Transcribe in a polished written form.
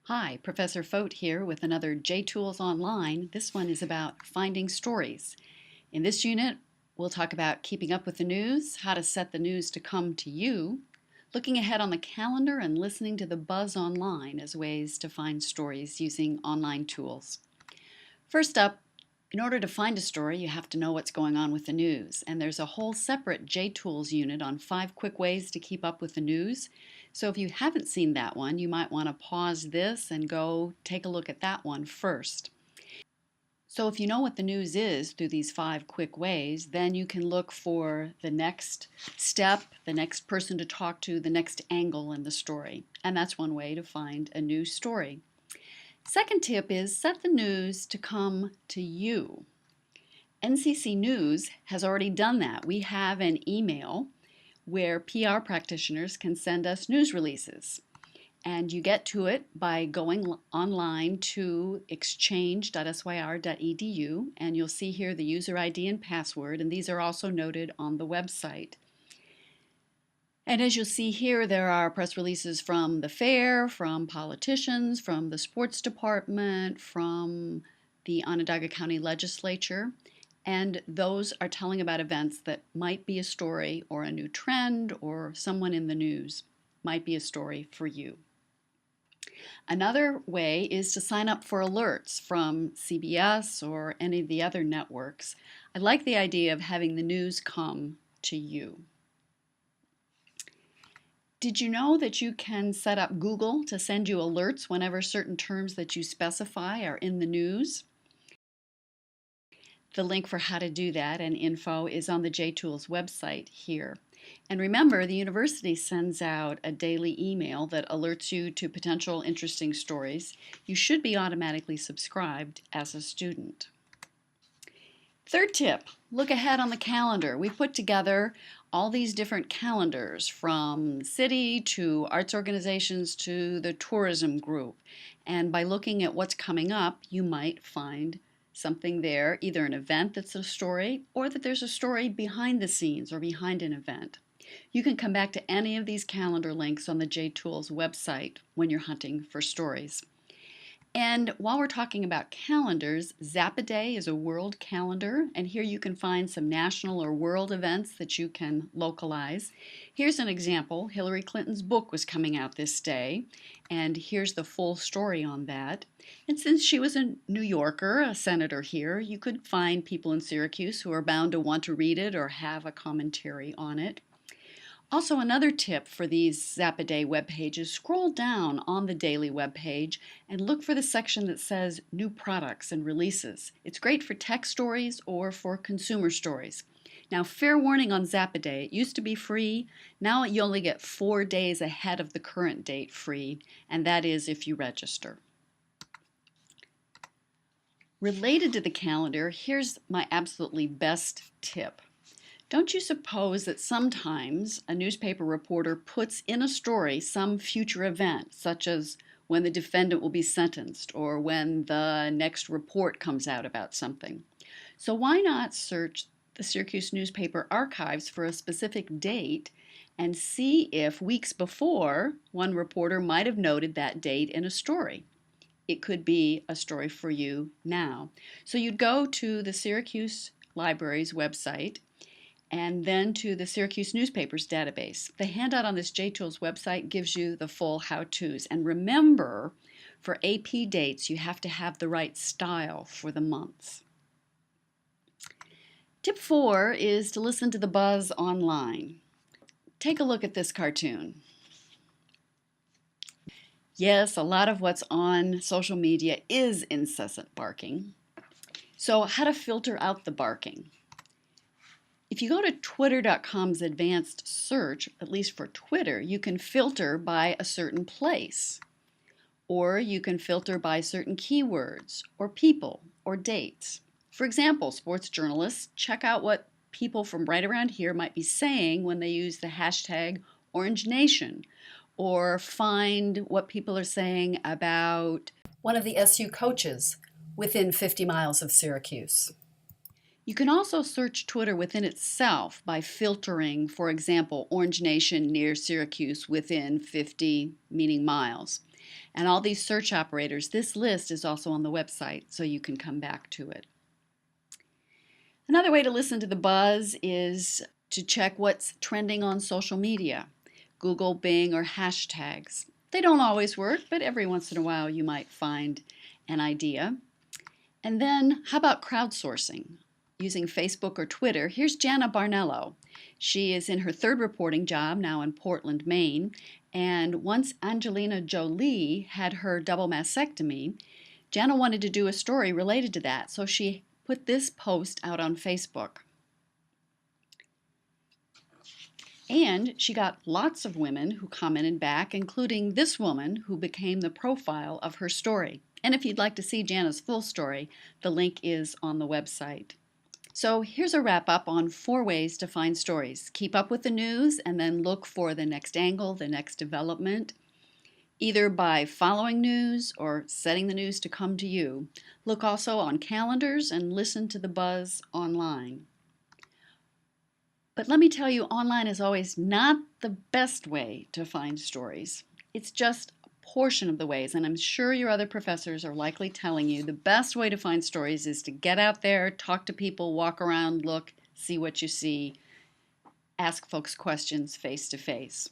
Hi, Professor Fote here with another J-Tools Online. This one is about finding stories. In this unit, we'll talk about keeping up with the news, how to set the news to come to you, looking ahead on the calendar, and listening to the buzz online as ways to find stories using online tools. First up, in order to find a story, you have to know what's going on with the news. And there's a whole separate J-Tools unit on 5 quick ways to keep up with the news. So if you haven't seen that one, you might want to pause this and go take a look at that one first. So if you know what the news is through these 5 quick ways, then you can look for the next step, the next person to talk to, the next angle in the story. And that's one way to find a new story. Second tip is set the news to come to you. NCC News has already done that. We have an email where PR practitioners can send us news releases. And you get to it by going online to exchange.syr.edu, and you'll see here the user ID and password, and these are also noted on the website. And as you'll see here, there are press releases from the fair, from politicians, from the sports department, from the Onondaga County Legislature, and those are telling about events that might be a story or a new trend or someone in the news might be a story for you. Another way is to sign up for alerts from CBS or any of the other networks. I like the idea of having the news come to you. Did you know that you can set up Google to send you alerts whenever certain terms that you specify are in the news? The link for how to do that and info is on the J-Tools website here. And remember, the university sends out a daily email that alerts you to potential interesting stories. You should be automatically subscribed as a student. Third tip, look ahead on the calendar. We put together all these different calendars from city to arts organizations to the tourism group. And by looking at what's coming up, you might find something there, either an event that's a story or that there's a story behind the scenes or behind an event. You can come back to any of these calendar links on the J-Tools website when you're hunting for stories. And while we're talking about calendars, Zap-A-Day is a world calendar, and here you can find some national or world events that you can localize. Here's an example. Hillary Clinton's book was coming out this day, and here's the full story on that. And since she was a New Yorker, a senator here, you could find people in Syracuse who are bound to want to read it or have a commentary on it. Also, another tip for these Zap-A-Day web pages, scroll down on the daily web page and look for the section that says New Products and Releases. It's great for tech stories or for consumer stories. Now, fair warning on Zap-A-Day, it used to be free. Now you only get 4 days ahead of the current date free, and that is if you register. Related to the calendar, here's my absolutely best tip. Don't you suppose that sometimes a newspaper reporter puts in a story some future event, such as when the defendant will be sentenced or when the next report comes out about something? So why not search the Syracuse newspaper archives for a specific date and see if weeks before one reporter might have noted that date in a story? It could be a story for you now. So you'd go to the Syracuse Library's website and then to the Syracuse Newspapers database. The handout on this J-Tools website gives you the full how-tos. And remember, for AP dates, you have to have the right style for the months. Tip 4 is to listen to the buzz online. Take a look at this cartoon. Yes, a lot of what's on social media is incessant barking. So how to filter out the barking? If you go to twitter.com's advanced search, at least for Twitter, you can filter by a certain place, or you can filter by certain keywords, or people, or dates. For example, sports journalists check out what people from right around here might be saying when they use the hashtag OrangeNation, or find what people are saying about one of the SU coaches within 50 miles of Syracuse. You can also search Twitter within itself by filtering, for example, OrangeNation near Syracuse within 50 meaning miles. and all these search operators. This list is also on the website, so you can come back to it. Another way to listen to the buzz is to check what's trending on social media, Google, Bing, or hashtags. They don't always work, but every once in a while you might find an idea. And then how about crowdsourcing? Using Facebook or Twitter. Here's Jana Barnello. She is in her third reporting job now in Portland, Maine. And once Angelina Jolie had her double mastectomy, Jana wanted to do a story related to that. So she put this post out on Facebook. And she got lots of women who commented back, including this woman who became the profile of her story. And if you'd like to see Jana's full story, the link is on the website. So here's a wrap up on 4 ways to find stories. Keep up with the news and then look for the next angle, the next development, either by following news or setting the news to come to you. Look also on calendars and listen to the buzz online. But let me tell you, online is always not the best way to find stories. It's just a portion of the ways, and I'm sure your other professors are likely telling you the best way to find stories is to get out there, talk to people, walk around, look, see what you see, ask folks questions face to face.